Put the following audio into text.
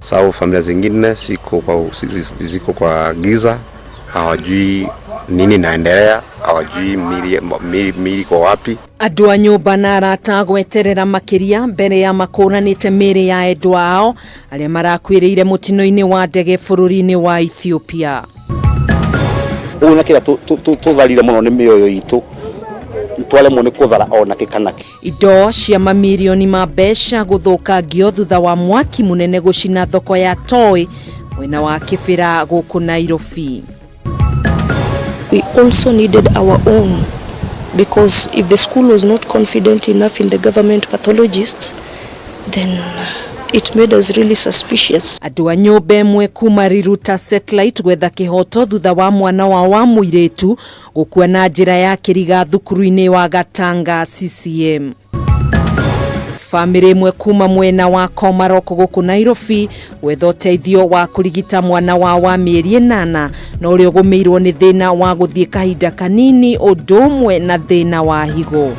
sababu familia zingine ziko kwa giza, hawajui nini naendelea, hawajui mili kwa wapi. Andũ a nyũmba na arata gweterera makiria mbere ya makũranĩte mĩĩrĩ ya endwa ao arĩa marakuĩrĩire mũtino-inĩ wa ndege bũrũri-inĩ wa Ethiopia. Una kira tutharire muno ni mioyo itu twaremwo ni kuthara ona kikanaki. Indo cia mamirioni ma mbeca guthũkangio thutha wa mwaki munene gucina thoko ya Toi mwena wa Kibera gũkũ Nairobi. We also needed our own, because if the school was not confident enough in the government pathologists, then it made us really suspicious. Andũ a nyũmba ĩmwe kuma Riruta Satellite gwetha kĩhoto thutha wa mwana wa mũirĩtu gũkua na njĩra ya kĩriga thukuru-inĩ wa Gatanga CCM. Family ĩmwe kuma mwena wa Komarok gũkũ Nairobi gwetha ũteithio wa kũrigita mwana wa mĩeri 8 na ũrĩa ũgũmĩirwo nĩ thĩna wa gũthiĩ kahinda kanini ũndũ ũmwe na thĩna wa higo.